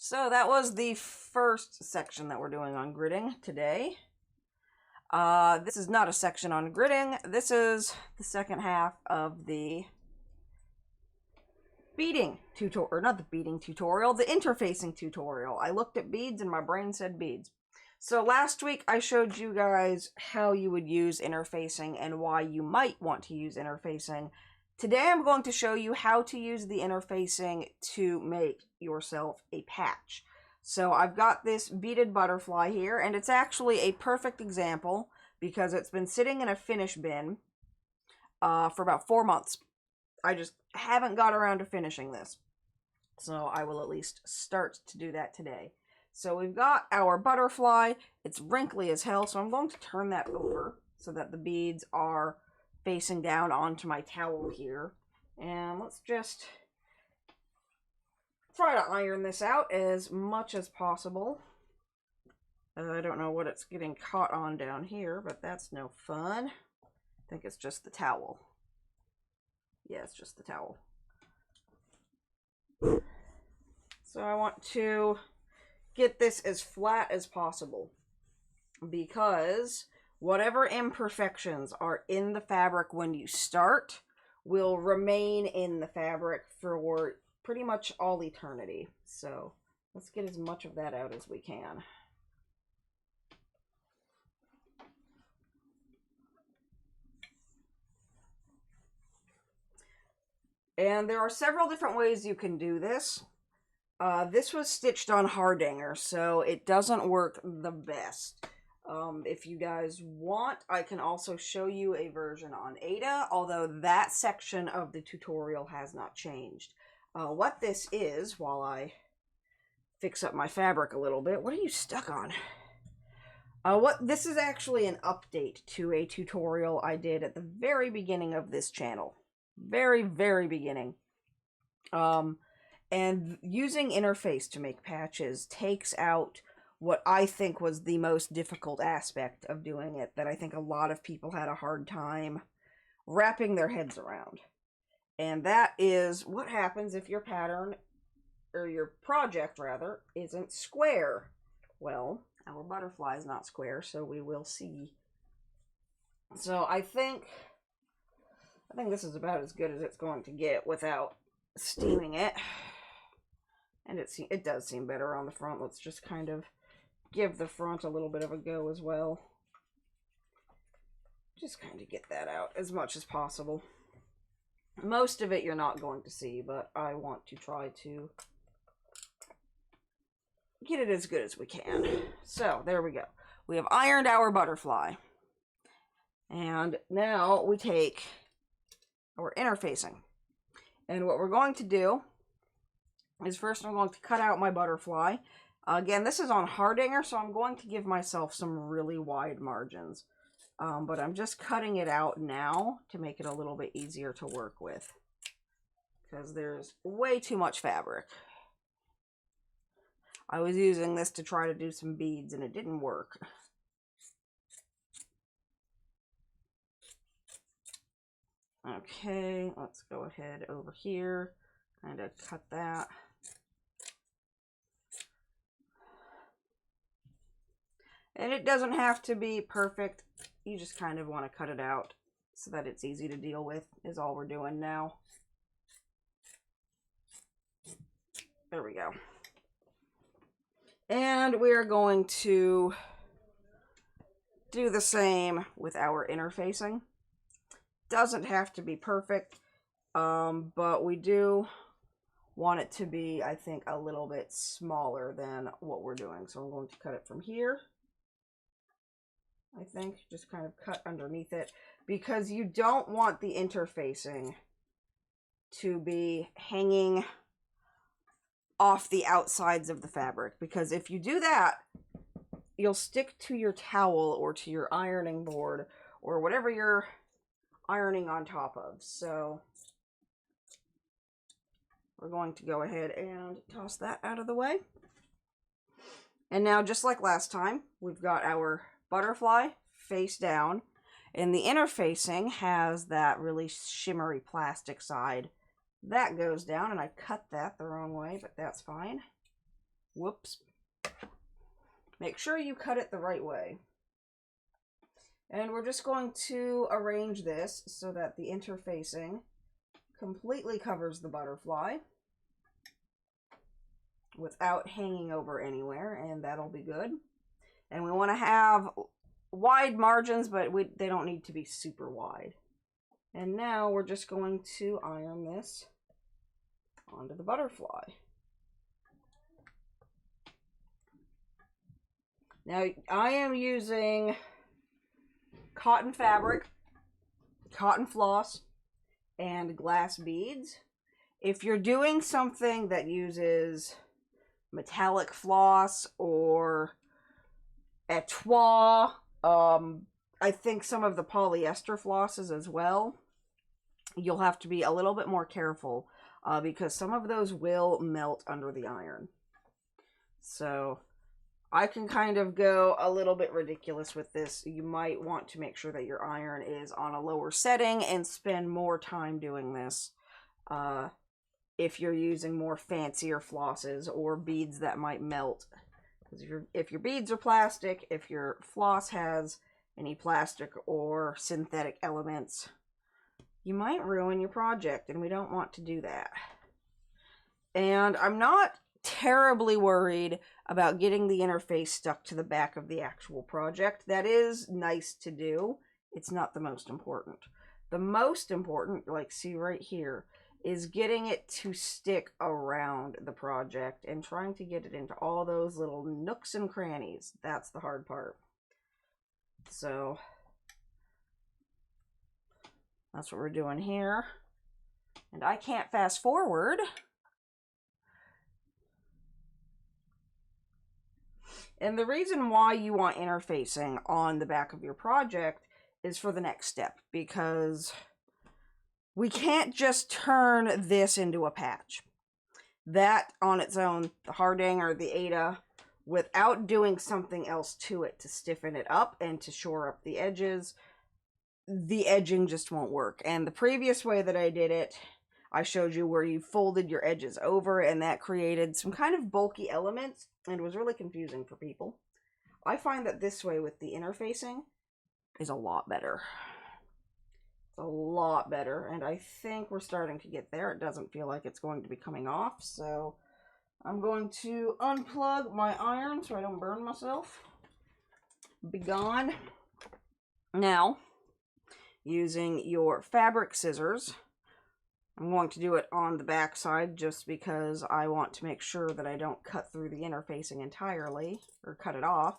So that was the first section that we're doing on gridding today. This is not a section on gridding. This is the second half of the beading tutorial, or not the beading tutorial, the interfacing tutorial. I looked at beads and my brain said beads. So last week I showed you guys how you would use interfacing and why you might want to use interfacing. Today I'm going to show you how to use the interfacing to make yourself a patch. So I've got this beaded butterfly here, and it's actually a perfect example because it's been sitting in a finish bin for about 4 months. I just haven't got around to finishing this. So I will at least start to do that today. So we've got our butterfly. It's wrinkly as hell, so I'm going to turn that over so that the beads are facing down onto my towel here. And let's just try to iron this out as much as possible. I don't know what it's getting caught on down here, but that's no fun. I think it's just the towel. Yeah, it's just the towel. So I want to get this as flat as possible because whatever imperfections are in the fabric when you start will remain in the fabric for pretty much all eternity. So let's get as much of that out as we can. And there are several different ways you can do this. This was stitched on hardanger, so it doesn't work the best. If you guys want, I can also show you a version on Ada, although that section of the tutorial has not changed. What this is, while I fix up my fabric a little bit, what are you stuck on? This is actually an update to a tutorial I did at the very beginning of this channel. Very, very beginning. And using interface to make patches takes out what I think was the most difficult aspect of doing it, that I think a lot of people had a hard time wrapping their heads around. And that is what happens if your pattern, or your project rather, isn't square. Well, our butterfly is not square, so we will see. So I think this is about as good as it's going to get without steaming it. And it does seem better on the front. Let's just kind of give the front a little bit of a go as well. Just kind of get that out as much as possible. Most of it you're not going to see, but I want to try to get it as good as we can. So there we go. We have ironed our butterfly. And now we take our interfacing. And what we're going to do is first I'm going to cut out my butterfly. Again, this is on hardanger, so I'm going to give myself some really wide margins. But I'm just cutting it out now to make it a little bit easier to work with, because there's way too much fabric. I was using this to try to do some beads and it didn't work. Okay, let's go ahead over here, kind of cut that. And it doesn't have to be perfect. You just kind of want to cut it out so that it's easy to deal with, is all we're doing now. There we go. And we're going to do the same with our interfacing. Doesn't have to be perfect, but we do want it to be, I think, a little bit smaller than what we're doing. So I'm going to cut it from here. I think just kind of cut underneath it, because you don't want the interfacing to be hanging off the outsides of the fabric, because if you do that, you'll stick to your towel or to your ironing board or whatever you're ironing on top of. So we're going to go ahead and toss that out of the way. And now, just like last time, we've got our butterfly face down, and the interfacing has that really shimmery plastic side that goes down, and I cut that the wrong way, but that's fine. Whoops. Make sure you cut it the right way. And we're just going to arrange this so that the interfacing completely covers the butterfly without hanging over anywhere, and that'll be good. And we want to have wide margins, but they don't need to be super wide. And now we're just going to iron this onto the butterfly. Now, I am using cotton fabric, cotton floss, and glass beads. If you're doing something that uses metallic floss or etoile, I think some of the polyester flosses as well, you'll have to be a little bit more careful because some of those will melt under the iron. So I can kind of go a little bit ridiculous with this. You might want to make sure that your iron is on a lower setting and spend more time doing this if you're using more fancier flosses or beads that might melt. Because if your beads are plastic, if your floss has any plastic or synthetic elements, you might ruin your project, and we don't want to do that. And I'm not terribly worried about getting the interface stuck to the back of the actual project. That is nice to do. It's not the most important. The most important, like see right here, is getting it to stick around the project and trying to get it into all those little nooks and crannies. That's the hard part. So that's what we're doing here. And I can't fast forward. And the reason why you want interfacing on the back of your project is for the next step, because we can't just turn this into a patch. That on its own, the Harding or the Ada, without doing something else to it to stiffen it up and to shore up the edges, the edging just won't work. And the previous way that I did it, I showed you where you folded your edges over, and that created some kind of bulky elements, and it was really confusing for people. I find that this way with the interfacing is a lot better. It's a lot better, and I think we're starting to get there. It doesn't feel like it's going to be coming off, so I'm going to unplug my iron so I don't burn myself. Be gone. Now, using your fabric scissors, I'm going to do it on the back side just because I want to make sure that I don't cut through the interfacing entirely or cut it off.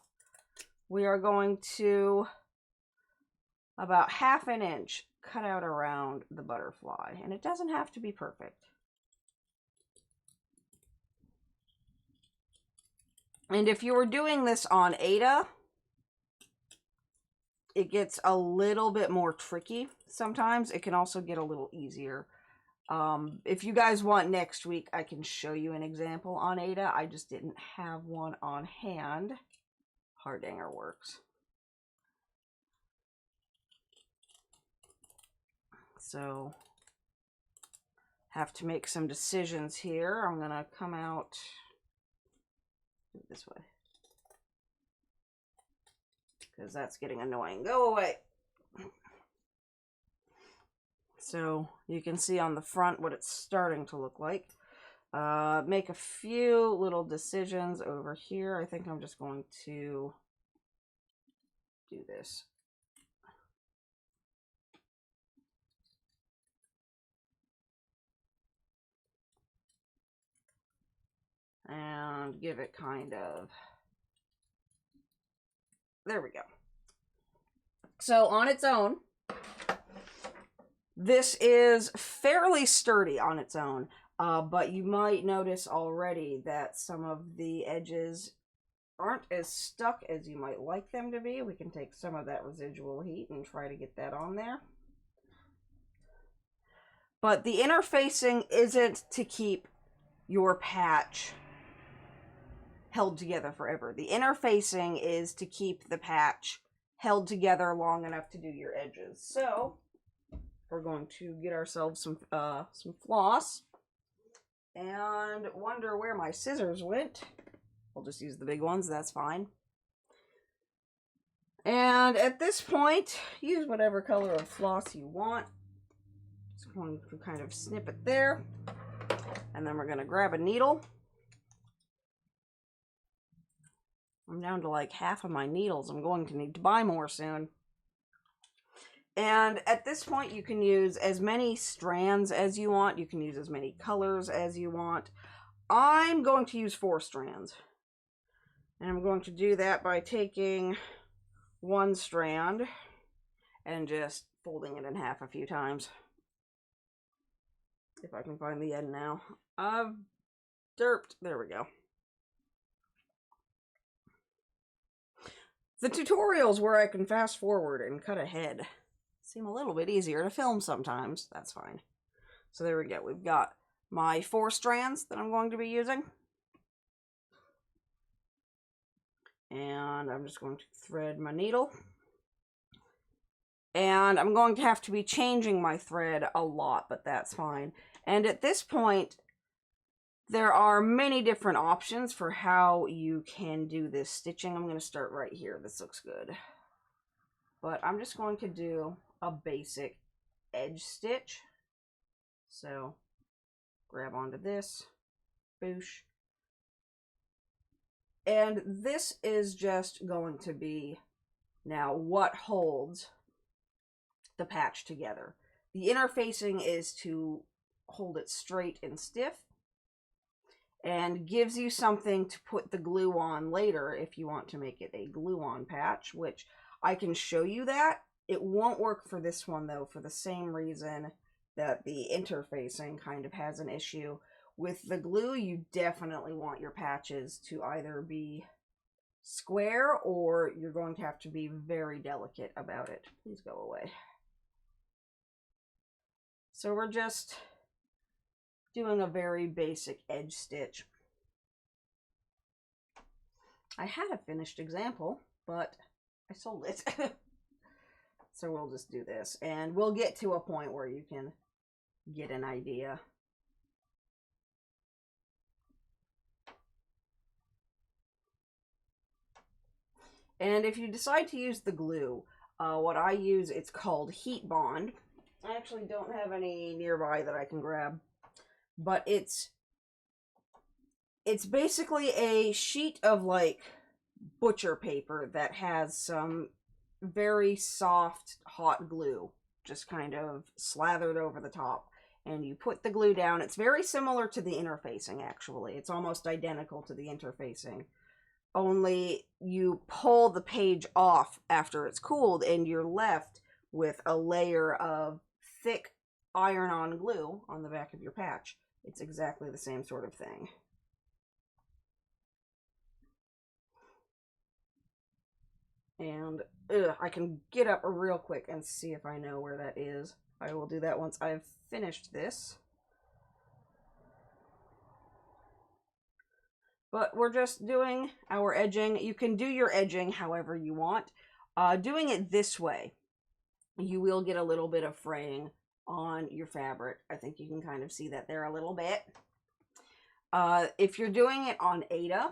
We are going to, about 1/2 inch, cut out around the butterfly, and it doesn't have to be perfect. And if you were doing this on Ada, it gets a little bit more tricky sometimes. It can also get a little easier. If you guys want next week, I can show you an example on Ada. I just didn't have one on hand. Hardanger works. So, have to make some decisions here. I'm going to come out this way, because that's getting annoying. Go away. So you can see on the front what it's starting to look like. Make a few little decisions over here. I think I'm just going to do this. And give it kind of, there we go. So on its own, this is fairly sturdy on its own, but you might notice already that some of the edges aren't as stuck as you might like them to be. We can take some of that residual heat and try to get that on there. But the interfacing isn't to keep your patch held together forever. The interfacing is to keep the patch held together long enough to do your edges. So we're going to get ourselves some floss, and wonder where my scissors went. we'll just use the big ones, that's fine. And at this point, use whatever color of floss you want. Just going to kind of snip it there. And then we're going to grab a needle. I'm down to like half of my needles. I'm going to need to buy more soon. And at this point, you can use as many strands as you want. You can use as many colors as you want. I'm going to use 4 strands. And I'm going to do that by taking one strand and just folding it in half a few times. If I can find the end now. I've derped. There we go. The tutorials where I can fast forward and cut ahead seem a little bit easier to film sometimes. That's fine. So there we go. We've got my 4 strands that I'm going to be using. And I'm just going to thread my needle. And I'm going to have to be changing my thread a lot, but that's fine. And at this point, there are many different options for how you can do this stitching. I'm going to start right here. This looks good. But I'm just going to do a basic edge stitch. So, grab onto this. Boosh. And this is just going to be now what holds the patch together. The interfacing is to hold it straight and stiff, and gives you something to put the glue on later if you want to make it a glue-on patch, which I can show you that. It won't work for this one, though, for the same reason that the interfacing kind of has an issue. With the glue, you definitely want your patches to either be square, or you're going to have to be very delicate about it. Please go away. So we're just doing a very basic edge stitch. I had a finished example, but I sold it. So we'll just do this, and we'll get to a point where you can get an idea. And if you decide to use the glue, what I use, it's called Heat Bond. I actually don't have any nearby that I can grab. But it's basically a sheet of like butcher paper that has some very soft hot glue just kind of slathered over the top, and you put the glue down. It's very similar to the interfacing, actually. It's almost identical to the interfacing, only you pull the page off after it's cooled and you're left with a layer of thick iron-on glue on the back of your patch. It's exactly the same sort of thing. And I can get up real quick and see if I know where that is. I will do that once I've finished this. But we're just doing our edging. You can do your edging however you want. Doing it this way, you will get a little bit of fraying on your fabric. I think you can kind of see that there a little bit. If you're doing it on Ada,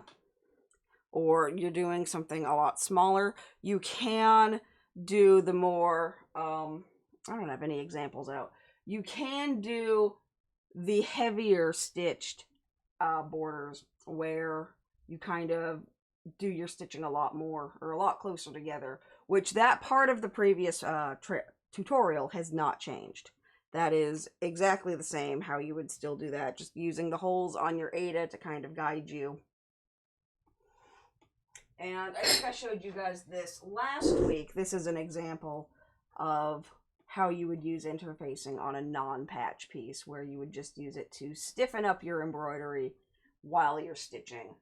or you're doing something a lot smaller, you can do the more, I don't have any examples out. You can do the heavier stitched borders where you kind of do your stitching a lot more, or a lot closer together, which that part of the previous tutorial has not changed. That is exactly the same, how you would still do that, just using the holes on your Ada to kind of guide you. And I think I showed you guys this last week. This is an example of how you would use interfacing on a non-patch piece, where you would just use it to stiffen up your embroidery while you're stitching.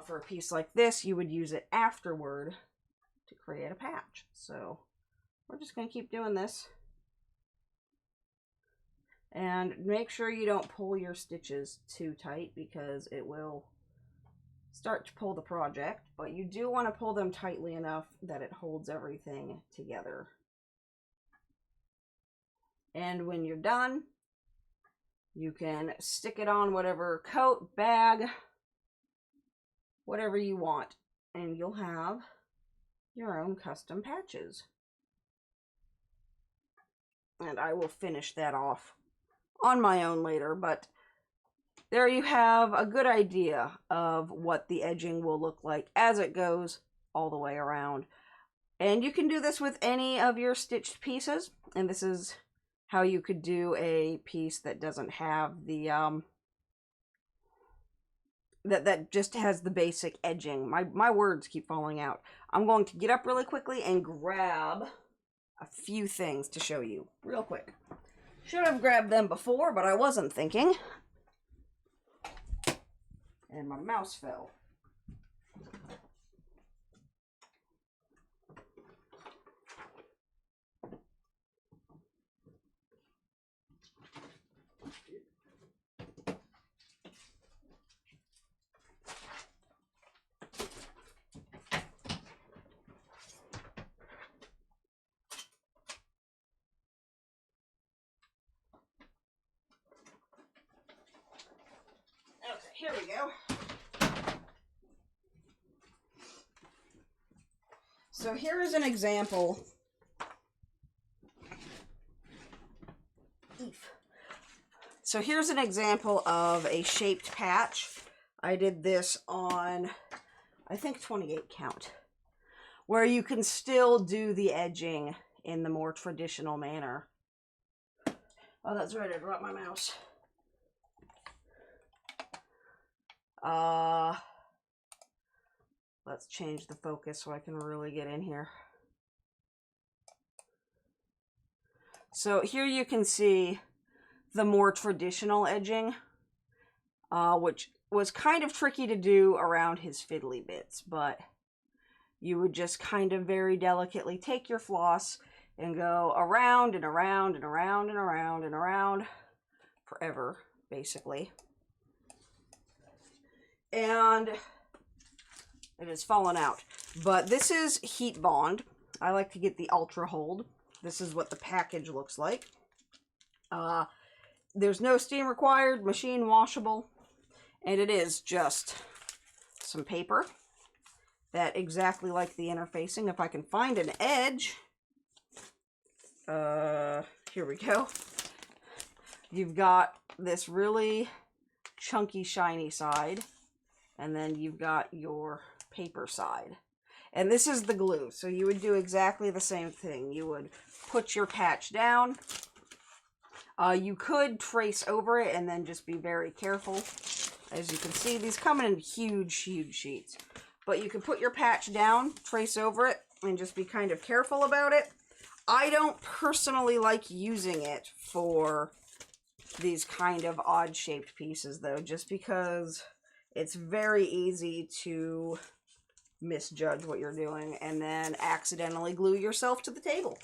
For a piece like this, you would use it afterward to create a patch. So we're just going to keep doing this. And make sure you don't pull your stitches too tight, because it will start to pull the project, but you do want to pull them tightly enough that it holds everything together. And when you're done, you can stick it on whatever coat, bag, whatever you want, and you'll have your own custom patches. And I will finish that off on my own later, but there you have a good idea of what the edging will look like as it goes all the way around. And you can do this with any of your stitched pieces, and this is how you could do a piece that doesn't have the that just has the basic edging. My words keep falling out. I'm going to get up really quickly and grab a few things to show you real quick. Should have grabbed them before, but I wasn't thinking. And my mouse fell. Okay, here we go. So here is an example. So here's an example of a shaped patch. I did this on, I think, 28 count, where you can still do the edging in the more traditional manner. Oh, that's right, I dropped my mouse. Let's change the focus so I can really get in here. So here you can see the more traditional edging, which was kind of tricky to do around his fiddly bits, but you would just kind of very delicately take your floss and go around and around and around and around and around forever, basically. And it has fallen out. But this is heat bond. I like to get the Ultra Hold. This is what the package looks like. There's no steam required, machine washable, and it is just some paper that exactly like the interfacing. If I can find an edge, here we go. You've got this really chunky, shiny side, and then you've got your paper side. And this is the glue, so you would do exactly the same thing. You would put your patch down. You could trace over it and then just be very careful. As you can see, these come in huge, huge sheets. But you can put your patch down, trace over it, and just be kind of careful about it. I don't personally like using it for these kind of odd-shaped pieces, though, just because it's very easy to misjudge what you're doing and then accidentally glue yourself to the table.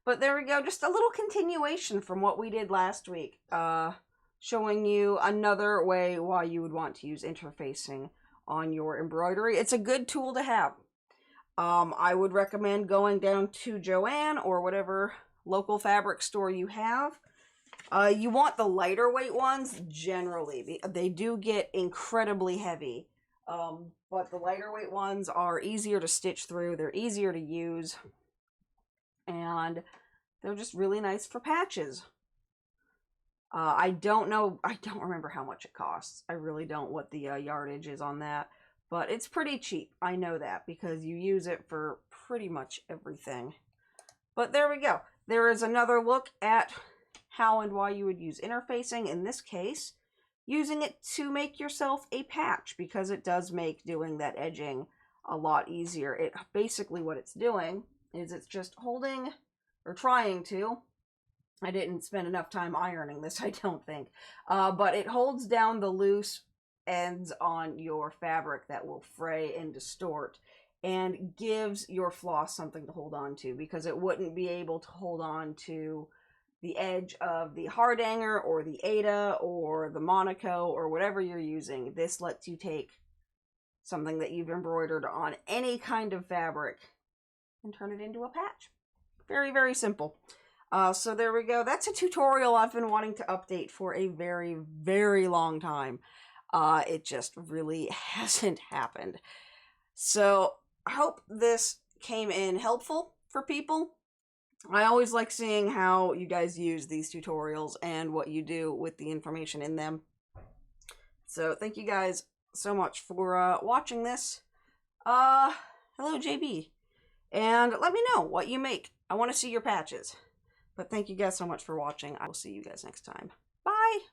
But there we go, just a little continuation from what we did last week, showing you another way why you would want to use interfacing on your embroidery. It's a good tool to have. I would recommend going down to Joann or whatever local fabric store you have. You want the lighter weight ones generally. They do get incredibly heavy, but the lighter weight ones are easier to stitch through. They're easier to use, and they're just really nice for patches. I don't remember how much it costs. I really don't, what the yardage is on that, but it's pretty cheap. I know that because you use it for pretty much everything. But there we go. There is another look at how and why you would use interfacing. In this case, using it to make yourself a patch, because it does make doing that edging a lot easier. It basically, what it's doing is it's just holding, or trying to, I didn't spend enough time ironing this, I don't think, but it holds down the loose ends on your fabric that will fray and distort, and gives your floss something to hold on to, because it wouldn't be able to hold on to the edge of the hardanger or the Ada or the Monaco or whatever you're using. This lets you take something that you've embroidered on any kind of fabric and turn it into a patch. Very, very simple. So there we go. That's a tutorial I've been wanting to update for a very, very long time. It just really hasn't happened. So I hope this came in helpful for people. I always like seeing how you guys use these tutorials and what you do with the information in them. So thank you guys so much for watching this. Hello JB. And let me know what you make. I want to see your patches. But thank you guys so much for watching. I will see you guys next time.